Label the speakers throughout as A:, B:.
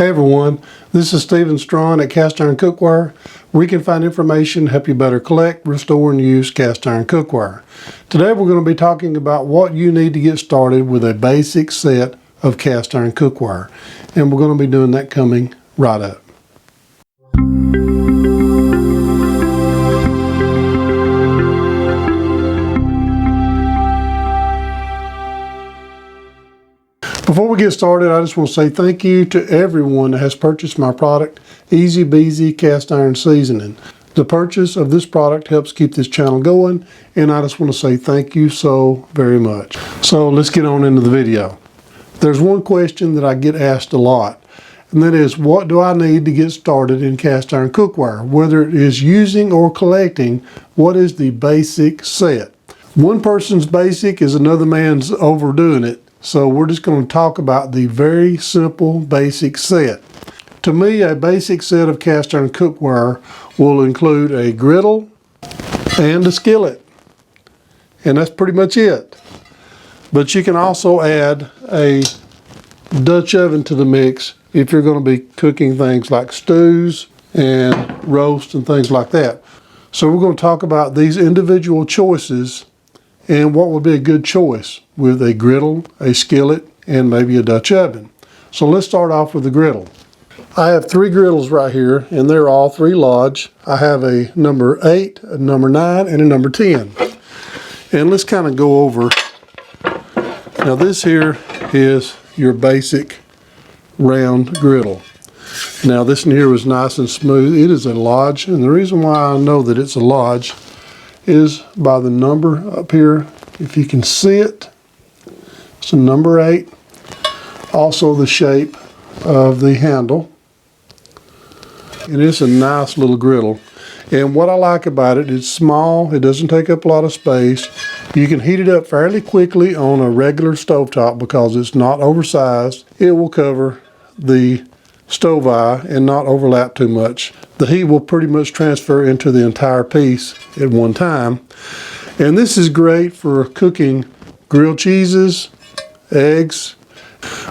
A: Hey everyone, this is Stephen Strawn at Cast Iron Cookware, where you can find information to help you better collect, restore, and use cast iron cookware. Today we're going to be talking about what you need to get started with a basic set of cast iron cookware. And we're going to be doing that coming right up. Before we get started, I just want to say thank you to everyone that has purchased my product, Easy Beezy Cast Iron Seasoning. The purchase of this product helps keep this channel going, and I just want to say thank you so very much. So let's get on into the video. There's one question that I get asked a lot, and that is, what do I need to get started in cast iron cookware? Whether it is using or collecting, what is the basic set? One person's basic is another man's overdoing it. So we're just going to talk about the very simple basic set. To me, a basic set of cast iron cookware will include a griddle and a skillet. And that's pretty much it. But you can also add a Dutch oven to the mix if you're going to be cooking things like stews and roasts and things like that. So we're going to talk about these individual choices and what would be a good choice with a griddle, a skillet, and maybe a Dutch oven. So let's start off with the griddle. I have 3 griddles right here, and they're all 3 Lodge. I have a number 8, a number 9, and a number 10. And let's kind of go over. Now this here is your basic round griddle. Now this one here was nice and smooth. It is a Lodge, and the reason why I know that it's a Lodge is by the number up here. If you can see it, it's a number 8. Also the shape of the handle. And it's a nice little griddle. And what I like about it, it's small, it doesn't take up a lot of space. You can heat it up fairly quickly on a regular stovetop because it's not oversized. It will cover the stove eye and not overlap too much. The heat will pretty much transfer into the entire piece at one time. And this is great for cooking grilled cheeses, eggs.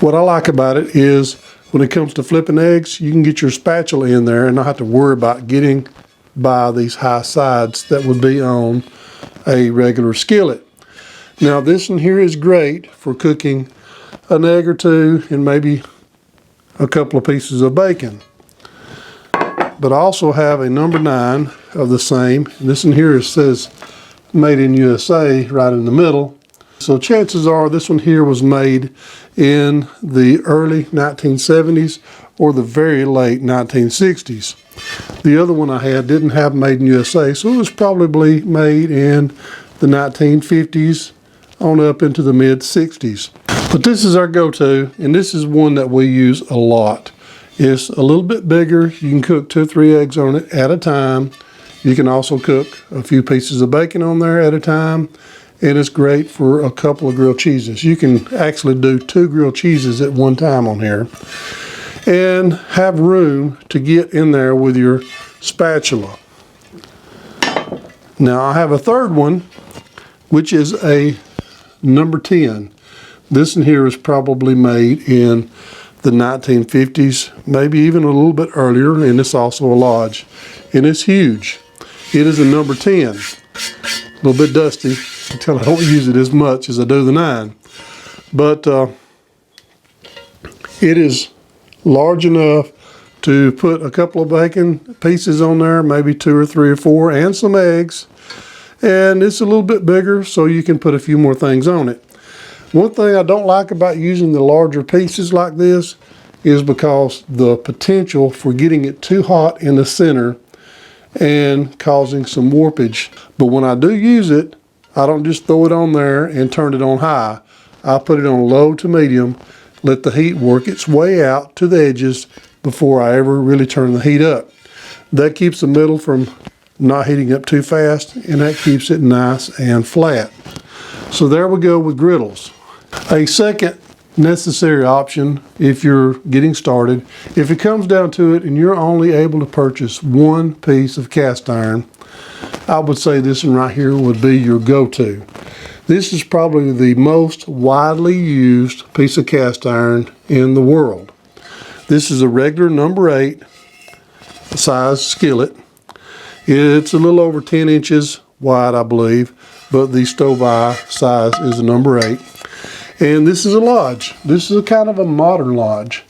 A: What I like about it is when it comes to flipping eggs, you can get your spatula in there and not have to worry about getting by these high sides that would be on a regular skillet. Now this one here is great for cooking an egg or two and maybe a couple of pieces of bacon. But I also have a number 9 of the same. This one here says made in USA right in the middle. So chances are this one here was made in the early 1970s or the very late 1960s. The other one I had didn't have made in USA, so it was probably made in the 1950s on up into the mid 60s. But this is our go-to, and this is one that we use a lot. It's a little bit bigger. You can cook 2 or 3 eggs on it at a time. You can also cook a few pieces of bacon on there at a time. And it's great for a couple of grilled cheeses. You can actually do 2 grilled cheeses at one time on here. And have room to get in there with your spatula. Now I have a third one, which is a number 10. This one here is probably made in the 1950s, maybe even a little bit earlier, and it's also a Lodge. And it's huge. It is a number 10. A little bit dusty until I don't use it as much as I do the 9. But it is large enough to put a couple of bacon pieces on there, maybe 2 or 3 or 4, and some eggs. And it's a little bit bigger, so you can put a few more things on it. One thing I don't like about using the larger pieces like this is because the potential for getting it too hot in the center and causing some warpage. But when I do use it, I don't just throw it on there and turn it on high. I put it on low to medium, let the heat work its way out to the edges before I ever really turn the heat up. That keeps the middle from not heating up too fast, and that keeps it nice and flat. So there we go with griddles. A second necessary option if you're getting started, if it comes down to it and you're only able to purchase 1 piece of cast iron, I would say this one right here would be your go-to. This is probably the most widely used piece of cast iron in the world. This is a regular number 8 size skillet. It's a little over 10 inches wide, I believe, but the stove eye size is a number 8. And this is a lodge. This is a kind of a modern lodge.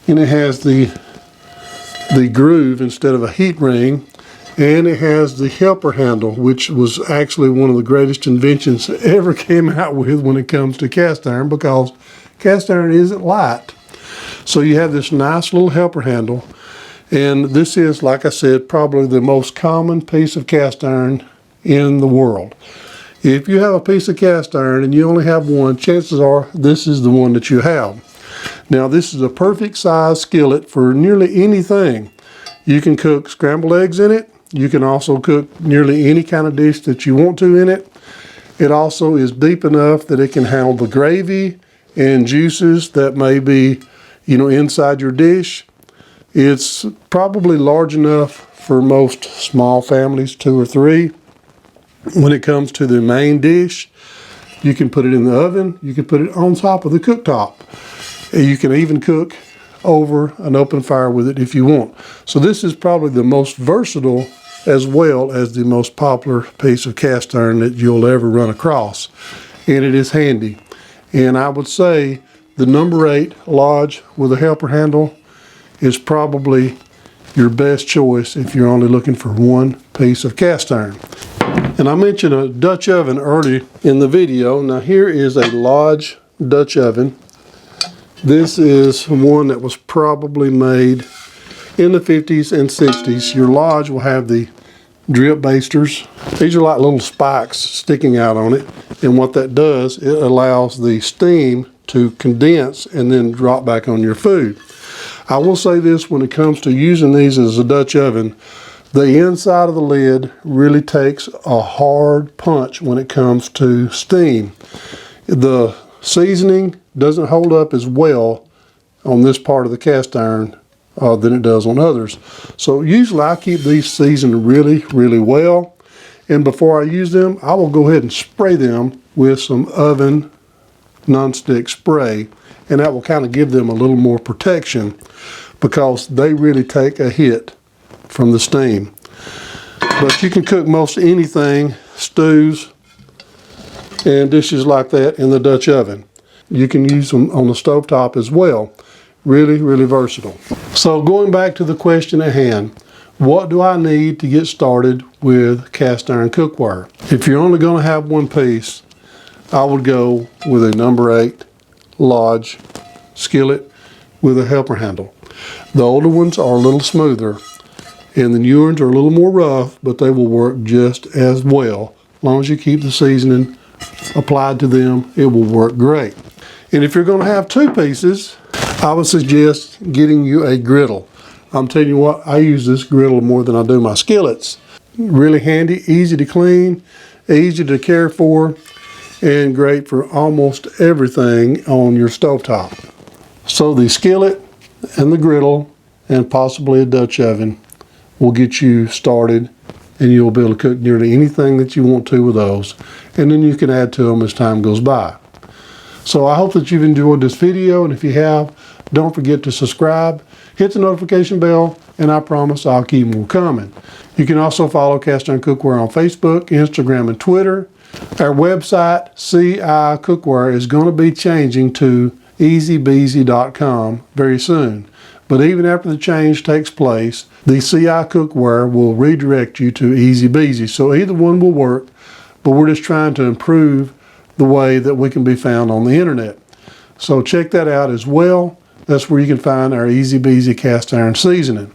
A: And it has the groove instead of a heat ring. And it has the helper handle, which was actually one of the greatest inventions that ever came out with when it comes to cast iron, because cast iron isn't light. So you have this nice little helper handle. And this is, like I said, probably the most common piece of cast iron in the world. If you have a piece of cast iron and you only have one, chances are this is the one that you have. Now, this is a perfect size skillet for nearly anything. You can cook scrambled eggs in it. You can also cook nearly any kind of dish that you want to in it. It also is deep enough that it can handle the gravy and juices that may be, inside your dish. It's probably large enough for most small families, 2 or 3. When it comes to the main dish, you can put it in the oven. You can put it on top of the cooktop. You can even cook over an open fire with it if you want. So this is probably the most versatile as well as the most popular piece of cast iron that you'll ever run across. And it is handy. And I would say the number 8 lodge with a helper handle is probably your best choice if you're only looking for one piece of cast iron. And I mentioned a Dutch oven early in the video. Now here is a Lodge Dutch oven. This is one that was probably made in the 50s and 60s. Your Lodge will have the drip basters. These are like little spikes sticking out on it. And what that does, it allows the steam to condense and then drop back on your food. I will say this, when it comes to using these as a Dutch oven, the inside of the lid really takes a hard punch when it comes to steam. The seasoning doesn't hold up as well on this part of the cast iron than it does on others. So usually I keep these seasoned really, really well. And before I use them, I will go ahead and spray them with some oven nonstick spray. And that will kind of give them a little more protection, because they really take a hit from the steam. But you can cook most anything, stews and dishes like that, in the Dutch oven. You can use them on the stovetop as well. Really, really versatile. So going back to the question at hand, what do I need to get started with cast iron cookware? If you're only going to have one piece, I would go with a number 8 Lodge skillet with a helper handle. The older ones are a little smoother, and the newer ones are a little more rough, but they will work just as well. As long as you keep the seasoning applied to them, it will work great. And if you're going to have 2 pieces, I would suggest getting you a griddle. I'm telling you what, I use this griddle more than I do my skillets. Really handy, easy to clean, easy to care for, and great for almost everything on your stovetop. So the skillet and the griddle and possibly a Dutch oven will get you started, and you'll be able to cook nearly anything that you want to with those. And then you can add to them as time goes by. So I hope that you've enjoyed this video, and if you have, don't forget to subscribe, hit the notification bell, and I promise I'll keep more coming. You can also follow Cast Iron Cookware on Facebook, Instagram, and Twitter. Our website, CI Cookware, is going to be changing to easybeezy.com very soon. But even after the change takes place, the CI Cookware will redirect you to Easy Beezy. So either one will work, but we're just trying to improve the way that we can be found on the internet. So check that out as well. That's where you can find our Easy Beezy cast iron seasoning.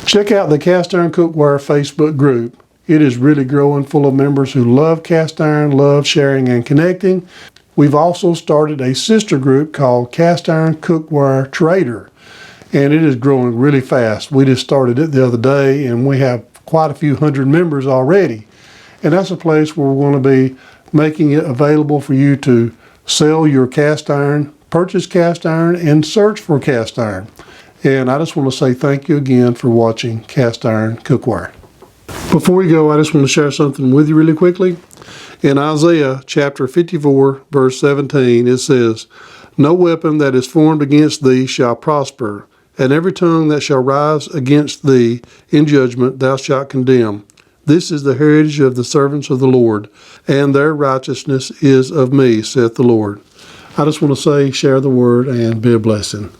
A: Check out the Cast Iron Cookware Facebook group. It is really growing, full of members who love cast iron, love sharing and connecting. We've also started a sister group called Cast Iron Cookware Trader, and it is growing really fast. We just started it the other day, and we have quite a few hundred members already. And that's a place where we're going to be making it available for you to sell your cast iron, purchase cast iron, and search for cast iron. And I just want to say thank you again for watching Cast Iron Cookware. Before we go, I just want to share something with you really quickly. In Isaiah chapter 54, verse 17, it says, No weapon that is formed against thee shall prosper, and every tongue that shall rise against thee in judgment thou shalt condemn. This is the heritage of the servants of the Lord, and their righteousness is of me, saith the Lord. I just want to say, share the word and be a blessing.